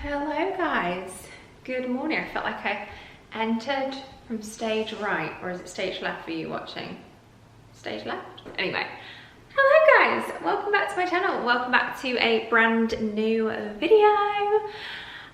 Hello guys, good morning. I felt like I entered from stage right, or is it stage left for you watching? Stage left? Anyway, hello guys, welcome back to my channel. Welcome back to a brand new video.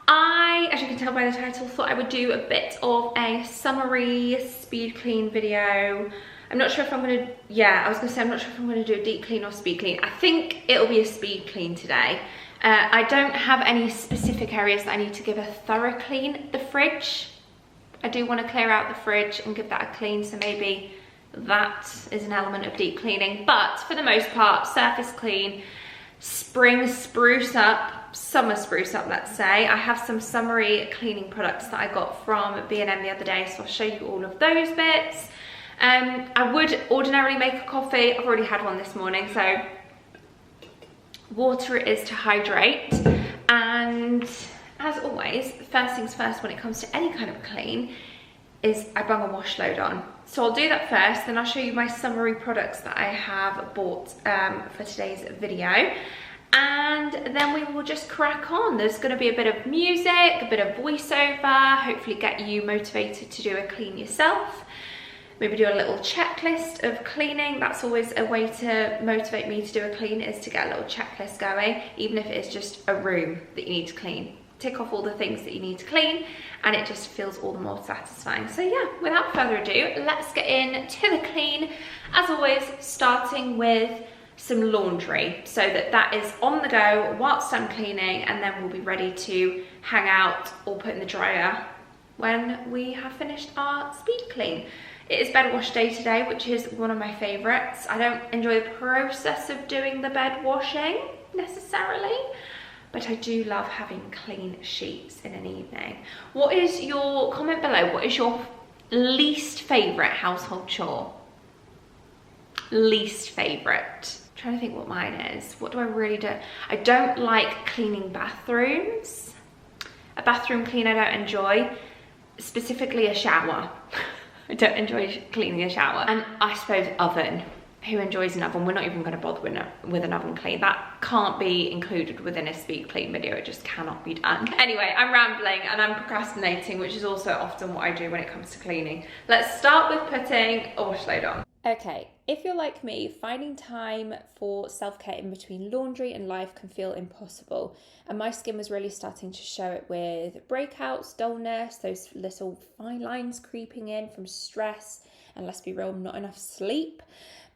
As you can tell by the title, thought I would do a bit of a summary speed clean video. I'm not sure if I'm gonna, I'm not sure if I'm gonna do a deep clean or speed clean. I think it'll be a speed clean today. I don't have any specific areas that I need to give a thorough clean. The fridge, I do want to clear out the fridge and give that a clean, so maybe that is an element of deep cleaning. But for the most part, surface clean, spring spruce up, summer spruce up, let's say. I have some summery cleaning products that I got from B&M the other day, so I'll show you all of those bits. I would ordinarily make a coffee. I've already had one this morning, so water it is to hydrate. And as always, first things first when it comes to any kind of clean is I bung a wash load on. So I'll do that first, then I'll show you my summary products that I have bought for today's video. And then we will just crack on. There's going to be a bit of music, a bit of voiceover, hopefully get you motivated to do a clean yourself. Maybe do a little checklist of cleaning. That's always a way to motivate me to do a clean, is to get a little checklist going, even if it is just a room that you need to clean. Tick off all the things that you need to clean and it just feels all the more satisfying. So yeah, without further ado, let's get into the clean. As always, starting with some laundry so that is on the go whilst I'm cleaning, and then we'll be ready to hang out or put in the dryer when we have finished our speed clean. It is bed wash day today, which is one of my favourites. I don't enjoy the process of doing the bed washing necessarily, but I do love having clean sheets in an evening. What is your, comment below, what is your least favourite household chore? Least favourite. I'm trying to think what mine is. What do I really do? I don't like cleaning bathrooms. A bathroom clean I don't enjoy, specifically a shower. I don't enjoy cleaning a shower. And I suppose oven. Who enjoys an oven? We're not even going to bother with an oven clean. That can't be included within a speed clean video. It just cannot be done. Anyway, I'm rambling and I'm procrastinating, which is also often what I do when it comes to cleaning. Let's start with putting a wash load on. Okay, if you're like me, finding time for self-care in between laundry and life can feel impossible. And my skin was really starting to show it with breakouts, dullness, those little fine lines creeping in from stress, and let's be real, not enough sleep.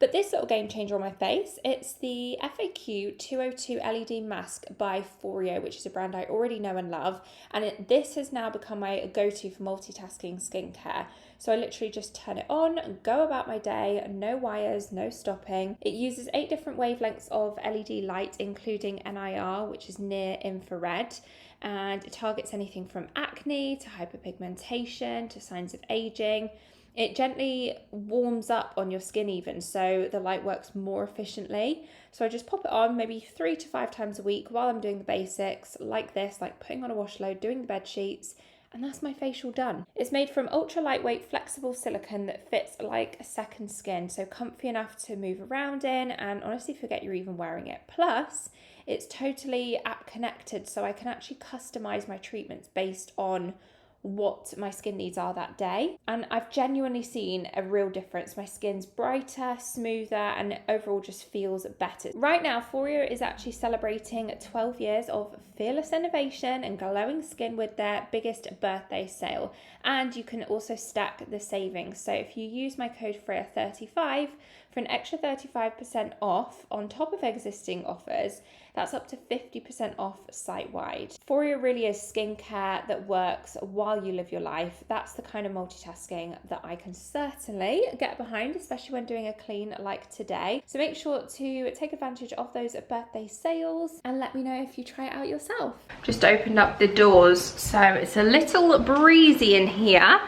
But this little game changer on my face, it's the FAQ 202 LED mask by FOREO, which is a brand I already know and love. And this has now become my go-to for multitasking skincare. So I literally just turn it on and go about my day, no wires, no stopping. It uses 8 different wavelengths of LED light, including NIR, which is near infrared. And it targets anything from acne to hyperpigmentation to signs of aging. It gently warms up on your skin even, so the light works more efficiently. So I just pop it on maybe 3 to 5 times a week while I'm doing the basics like this, like putting on a wash load, doing the bed sheets, and that's my facial done. It's made from ultra lightweight flexible silicone that fits like a second skin, so comfy enough to move around in and honestly forget you're even wearing it. Plus, it's totally app connected, so I can actually customize my treatments based on what my skin needs are that day, and I've genuinely seen a real difference. My skin's brighter, smoother, and overall just feels better. Right now, FOREO is actually celebrating 12 years of fearless innovation and glowing skin with their biggest birthday sale, and you can also stack the savings. So if you use my code FREYA35 for an extra 35% off on top of existing offers, that's up to 50% off site-wide. FOREO really is skincare that works while you live your life. That's the kind of multitasking that I can certainly get behind, especially when doing a clean like today. So make sure to take advantage of those birthday sales and let me know if you try it out yourself. Just opened up the doors, so it's a little breezy in here.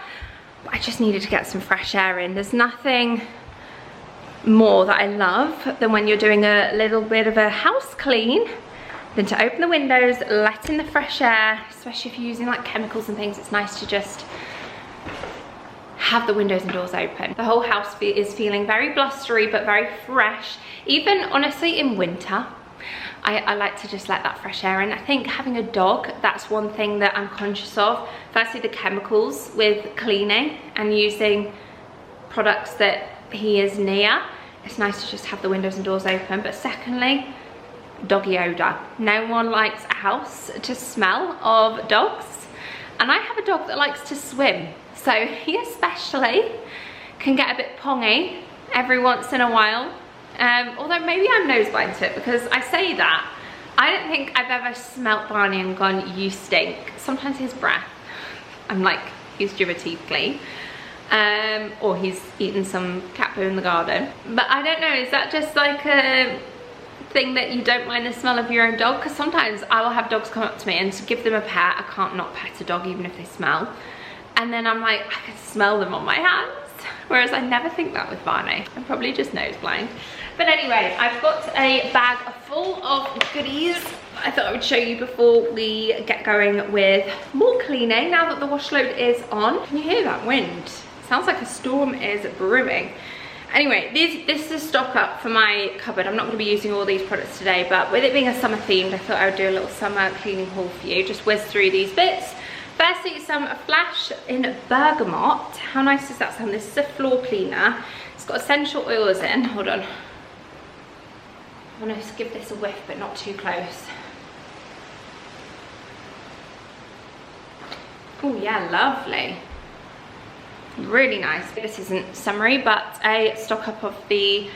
I just needed to get some fresh air in. There's nothing more that I love than when you're doing a little bit of a house clean than to open the windows, let in the fresh air, especially if you're using like chemicals and things. It's nice to just have the windows and doors open. The whole house is feeling very blustery but very fresh, even honestly in winter I like to just let that fresh air in. I think having a dog, that's one thing that I'm conscious of. Firstly, the chemicals with cleaning and using products that he is near. It's nice to just have the windows and doors open. But secondly, doggy odor. No one likes a house to smell of dogs. And I have a dog that likes to swim. So he especially can get a bit pongy every once in a while. Although maybe I'm nose blind to it, because I say that. I don't think I've ever smelt Barney and gone, you stink. Sometimes his breath, I'm like, he's due a teeth clean. Or he's eaten some cat poo in the garden. But I don't know, is that just like a thing that you don't mind the smell of your own dog? Because sometimes I will have dogs come up to me, and to give them a pet, I can't not pet a dog even if they smell. And then I'm like, I can smell them on my hands. Whereas I never think that with Barney. I'm probably just nose blind. But anyway, I've got a bag full of goodies I thought I would show you before we get going with more cleaning now that the wash load is on. Can you hear that wind? Sounds like a storm is brewing. Anyway, this is stock up for my cupboard. I'm not going to be using all these products today, but with it being a summer themed, I thought I would do a little summer cleaning haul for you. Just whiz through these bits. Firstly, some Flash in Bergamot. How nice does that sound? This is a floor cleaner. It's got essential oils in. Hold on. I want to give this a whiff, but not too close. Oh yeah, lovely. Really nice. This isn't summery, but a stock up of the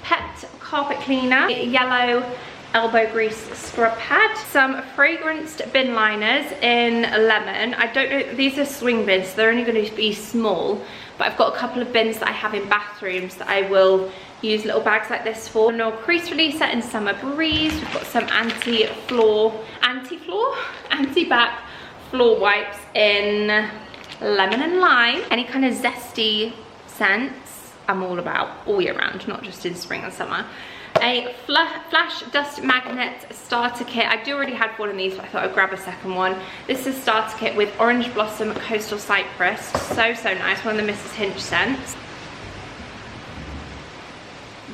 Pet Carpet Cleaner. Yellow elbow grease scrub pad. Some fragranced bin liners in lemon. I don't know, these are swing bins, so they're only going to be small, but I've got a couple of bins that I have in bathrooms that I will use little bags like this for. No crease releaser in Summer Breeze. We've got some anti-back floor wipes in lemon and lime. Any kind of zesty scents I'm all about all year round, not just in spring and summer. A Flash Dust Magnet starter kit. I do already have one of these, but I thought I'd grab a second one. This is starter kit with Orange Blossom Coastal Cypress. So nice. One of the Mrs. Hinch scents.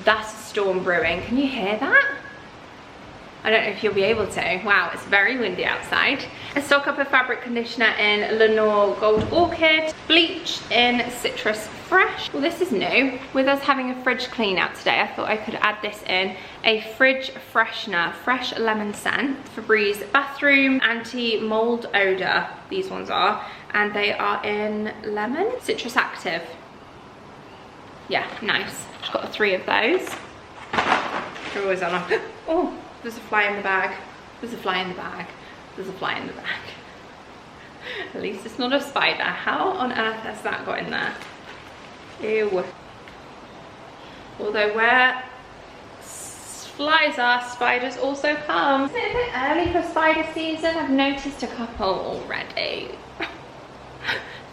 That's a storm brewing. Can you hear that? I don't know if you'll be able to. Wow, it's very windy outside. A stock up of fabric conditioner in Lenore Gold Orchid. Bleach in Citrus Fresh. Well, this is new. With us having a fridge clean out today, I thought I could add this in. A fridge freshener, fresh lemon scent. Febreze bathroom, anti-mold odor. These ones are. And they are in lemon. Citrus active. Yeah, nice. I've got 3 of those. They're always on. Oh. There's a fly in the bag. There's a fly in the bag. There's a fly in the bag. At least it's not a spider. How on earth has that got in there? Ew. Although where flies are, spiders also come. Isn't it a bit early for spider season? I've noticed a couple already.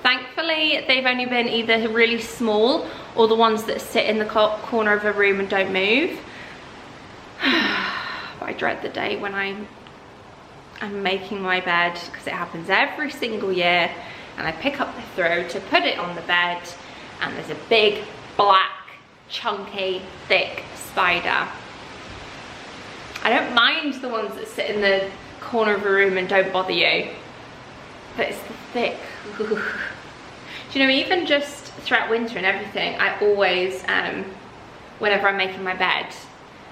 Thankfully, they've only been either really small or the ones that sit in the corner of a room and don't move. I dread the day when I'm making my bed, because it happens every single year, and I pick up the throw to put it on the bed and there's a big black chunky thick spider. I don't mind the ones that sit in the corner of a room and don't bother you, but it's the thick. Do you know, even just throughout winter and everything, I always whenever I'm making my bed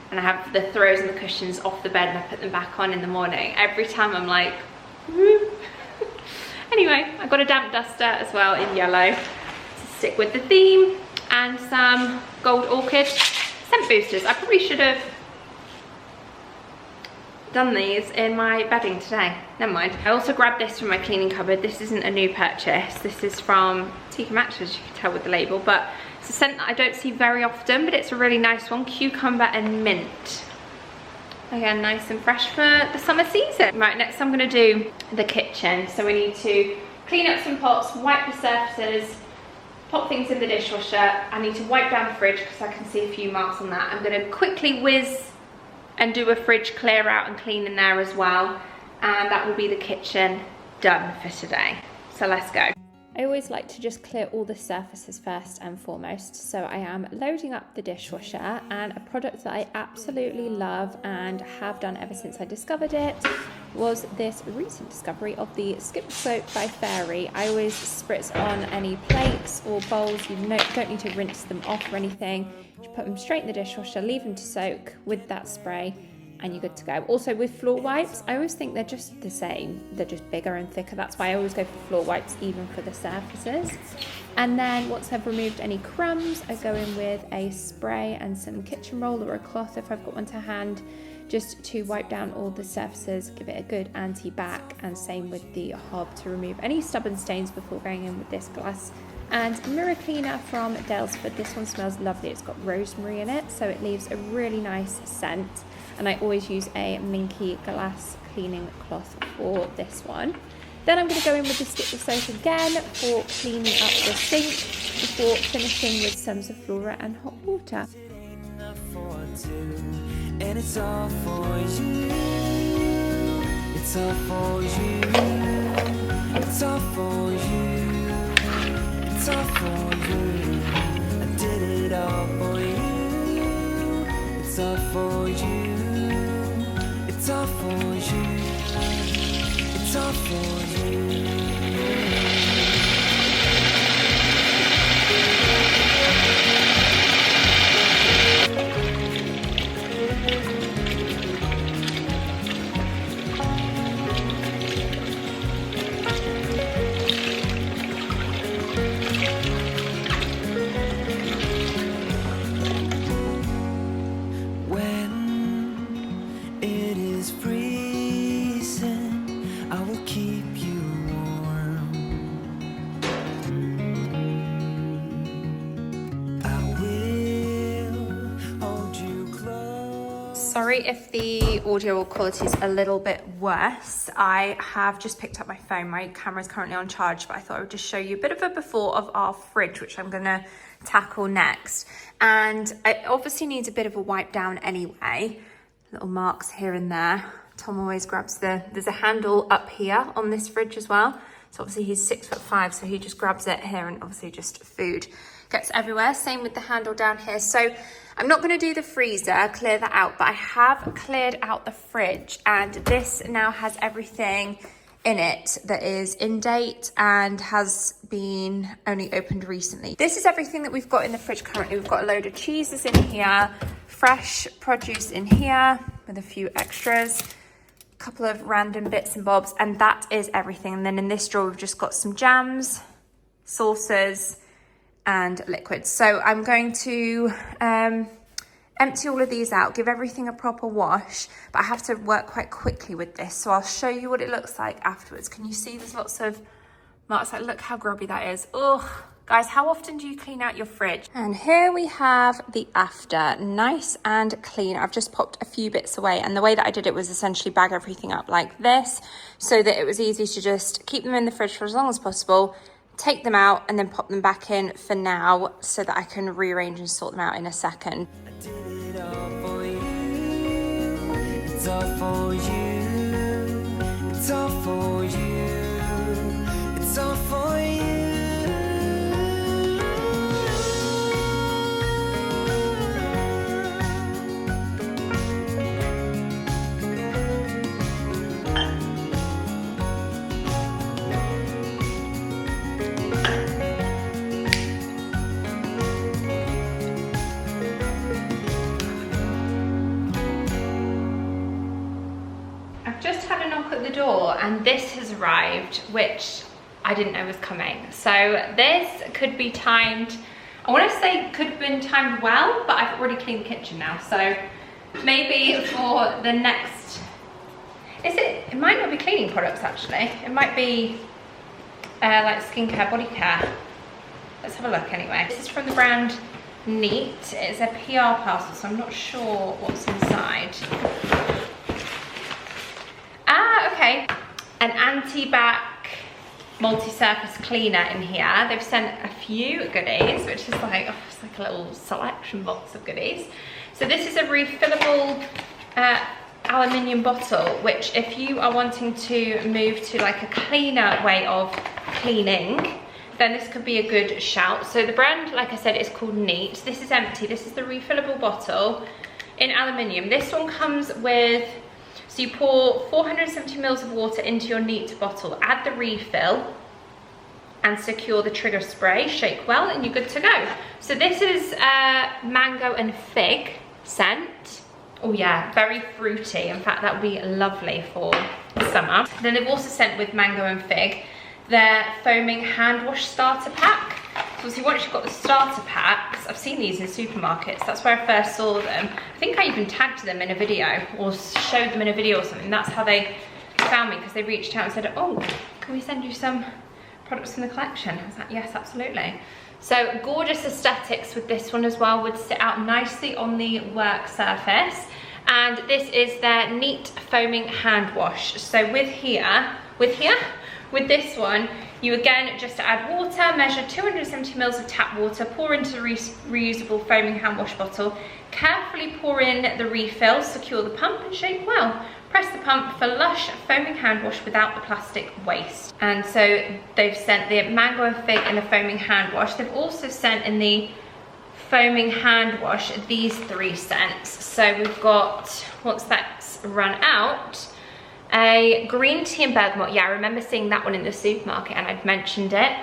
and I have the throws and the cushions off the bed and I put them back on in the morning, every time I'm like, woo. Anyway, I got a damp duster as well in yellow to stick with the theme, and some Gold Orchid scent boosters. I probably should have done these in my bedding today. Never mind. I also grabbed this from my cleaning cupboard. This isn't a new purchase. This is from TK Maxx, as you can tell with the label, but it's a scent that I don't see very often, but it's a really nice one. Cucumber and mint. Again, nice and fresh for the summer season. Right, next I'm gonna do the kitchen. So we need to clean up some pots, wipe the surfaces, pop things in the dishwasher. I need to wipe down the fridge because I can see a few marks on that. I'm gonna quickly whiz and do a fridge clear out and clean in there as well. And that will be the kitchen done for today. So let's go. I always like to just clear all the surfaces first and foremost. So I am loading up the dishwasher, and a product that I absolutely love and have done ever since I discovered it was this recent discovery of the Skip Soap by FOREO. I always spritz on any plates or bowls. You don't need to rinse them off or anything. You put them straight in the dishwasher, leave them to soak with that spray, and you're good to go. Also with floor wipes, I always think they're just the same. They're just bigger and thicker. That's why I always go for floor wipes, even for the surfaces. And then once I've removed any crumbs, I go in with a spray and some kitchen roll or a cloth if I've got one to hand, just to wipe down all the surfaces, give it a good anti-back, and same with the hob to remove any stubborn stains before going in with this glass and mirror cleaner from Dalesford. This one smells lovely. It's got rosemary in it, so it leaves a really nice scent. And I always use a minky glass cleaning cloth for this one. Then I'm going to go in with the stick of soap again for cleaning up the sink before finishing with some Flora and hot water. And it's all for you. It's all for you. It's all for you. It's all for you. I did it all for you. It's all for you. It's all for you. It's all for you. Sorry if the audio quality is a little bit worse. I have just picked up my phone. My camera is currently on charge, but I thought I would just show you a bit of a before of our fridge, which I'm gonna tackle next. And it obviously needs a bit of a wipe down anyway. Little marks here and there. Tom always grabs there's a handle up here on this fridge as well. So obviously he's 6'5", so he just grabs it here, and obviously just food gets everywhere. Same with the handle down here. So I'm not going to do the freezer, clear that out, but I have cleared out the fridge, and this now has everything in it that is in date and has been only opened recently. This is everything that we've got in the fridge currently. We've got a load of cheeses in here, fresh produce in here with a few extras, a couple of random bits and bobs, and that is everything. And then in this drawer, we've just got some jams, sauces, and liquids. So I'm going to empty all of these out, give everything a proper wash, but I have to work quite quickly with this. So I'll show you what it looks like afterwards. Can you see there's lots of marks? Like, look how grubby that is. Oh, guys, how often do you clean out your fridge? And here we have the after, nice and clean. I've just popped a few bits away, and the way that I did it was essentially bag everything up like this, so that it was easy to just keep them in the fridge for as long as possible, take them out, and then pop them back in for now, so that I can rearrange and sort them out in a second. I did it all for you. It's all for you. It's all for you. It's all for you. The door, and this has arrived, which I didn't know was coming. So this could be timed, I want to say could have been timed well, but I've already cleaned the kitchen now, so maybe for the next, it might not be cleaning products actually, it might be like skincare, body care. Let's have a look anyway. This is from the brand Neat. It's a PR parcel, so I'm not sure what's inside. Okay, an anti-back multi-surface cleaner in here. They've sent a few goodies, which is like, oh, it's like a little selection box of goodies. So this is a refillable aluminium bottle, which if you are wanting to move to like a cleaner way of cleaning, then this could be a good shout. So the brand, like I said, is called Neat. This is empty. This is the refillable bottle in aluminium. This one comes with, so you pour 470 mils of water into your Neat bottle, add the refill and secure the trigger spray, shake well, and you're good to go. So this is mango and fig scent. Oh yeah, very fruity. In fact, that would be lovely for summer. Then they've also sent with mango and fig their foaming hand wash starter pack. So obviously once you've got the starter packs, I've seen these in supermarkets, that's where I first saw them. I think I even tagged them in a video or showed them in a video or something. That's how they found me, because they reached out and said, oh, can we send you some products from the collection? I was like, yes, absolutely. So gorgeous aesthetics with this one as well, would sit out nicely on the work surface. And this is their Neat foaming hand wash. So with this one, you again just add water, measure 270 mils of tap water, pour into the reusable foaming hand wash bottle, carefully pour in the refill, secure the pump and shake well. Press the pump for lush foaming hand wash without the plastic waste. And so they've sent the mango and fig in the foaming hand wash. They've also sent in the foaming hand wash these 3 scents. So we've got, once that's run out, a green tea and bergamot. Yeah, I remember seeing that one in the supermarket and I'd mentioned it.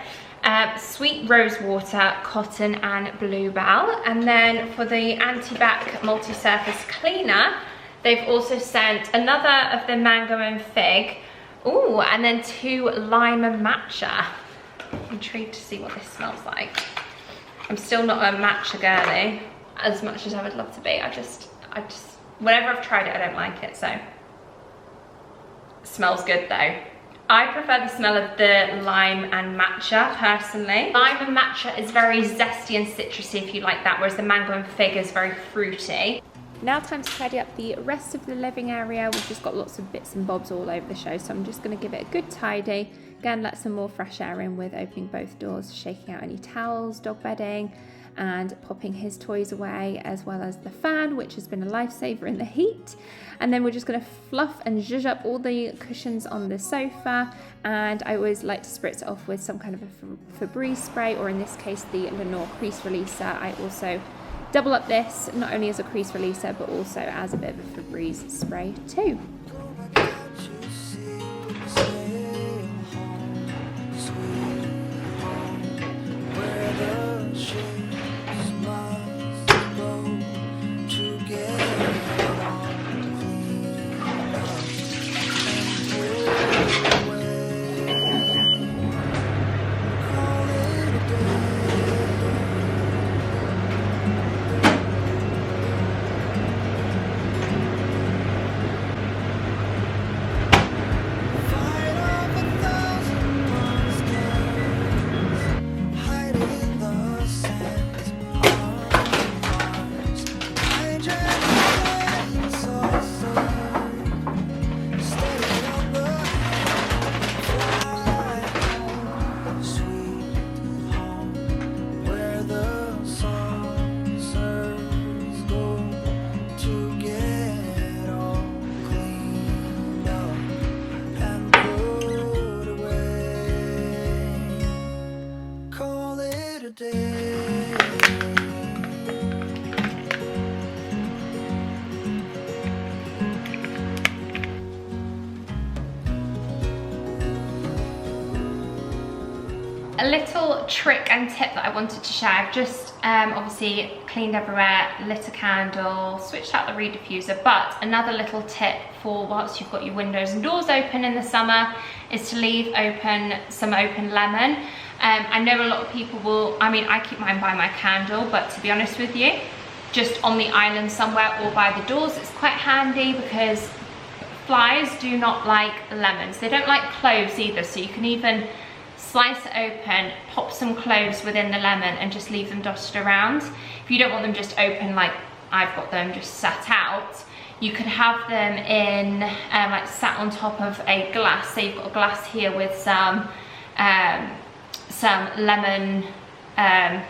Sweet rose water, cotton and bluebell. And then for the anti-bac multi-surface cleaner, they've also sent another of the mango and fig. Ooh, and then 2 lime and matcha. I'm intrigued to see what this smells like. I'm still not a matcha girly, as much as I would love to be. I just, whenever I've tried it, I don't like it, so. Smells good though. I prefer the smell of the lime and matcha personally. Lime and matcha is very zesty and citrusy if you like that, whereas the mango and fig is very fruity. Now time to tidy up the rest of the living area. We've just got lots of bits and bobs all over the show, so I'm just going to give it a good tidy. Again, let some more fresh air in with opening both doors, shaking out any towels, dog bedding, and popping his toys away, as well as the fan, which has been a lifesaver in the heat. And then we're just going to fluff and zhuzh up all the cushions on the sofa, and I always like to spritz it off with some kind of a Febreze spray, or in this case the Lenore crease releaser. I also double up this, not only as a crease releaser but also as a bit of a Febreze spray too. A little trick and tip that I wanted to share. I've just obviously cleaned everywhere, lit a candle, switched out the reed diffuser, but another little tip for whilst you've got your windows and doors open in the summer is to leave open some open lemon. I know a lot of people will, I mean, I keep mine by my candle, but to be honest with you, just on the island somewhere or by the doors, it's quite handy because flies do not like lemons. They don't like cloves either, so you can even slice it open, pop some cloves within the lemon and just leave them dotted around. If you don't want them just open like I've got them just sat out, you could have them in like sat on top of a glass. So you've got a glass here with some lemon, what am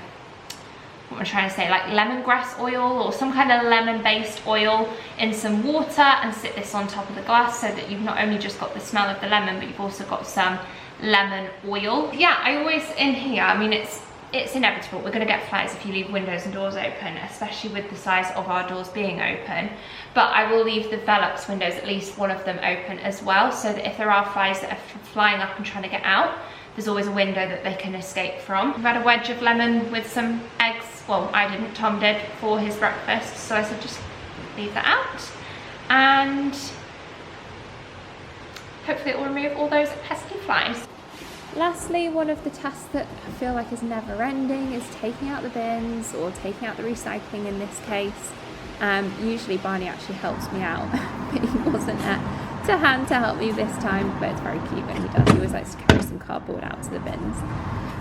I trying to say, like lemongrass oil or some kind of lemon based oil in some water, and sit this on top of the glass so that you've not only just got the smell of the lemon but you've also got some lemon oil. Yeah, I always in here, I mean, it's inevitable. We're gonna get flies if you leave windows and doors open, especially with the size of our doors being open. But I will leave the Velux windows, at least one of them, open as well, so that if there are flies that are flying up and trying to get out, there's always a window that they can escape from. I've had a wedge of lemon with some eggs. Well, I didn't, Tom did, for his breakfast. So I said, just leave that out. And hopefully it will remove all those pesky flies. Lastly, one of the tasks that I feel like is never ending is taking out the bins, or taking out the recycling in this case. Usually Barney actually helps me out, but he wasn't to hand to help me this time, but it's very cute when he does. He always likes to carry some cardboard out to the bins.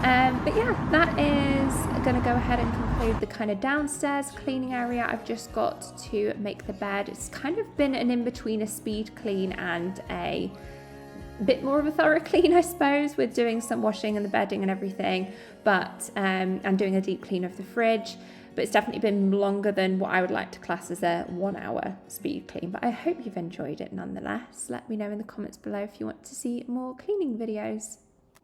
But yeah, that is going to go ahead and conclude the kind of downstairs cleaning area. I've just got to make the bed. It's kind of been an in-between a speed clean and a bit more of a thorough clean, I suppose, with doing some washing and the bedding and everything, but and doing a deep clean of the fridge. But it's definitely been longer than what I would like to class as a 1 hour speed clean. But I hope you've enjoyed it nonetheless. Let me know in the comments below if you want to see more cleaning videos.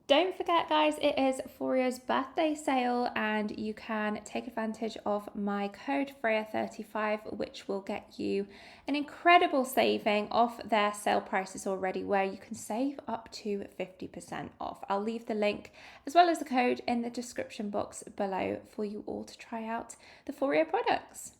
Don't forget, guys, it is FOREO's birthday sale, and you can take advantage of my code FREYA35, which will get you an incredible saving off their sale prices already, where you can save up to 50% off. I'll leave the link as well as the code in the description box below for you all to try out the FOREO products.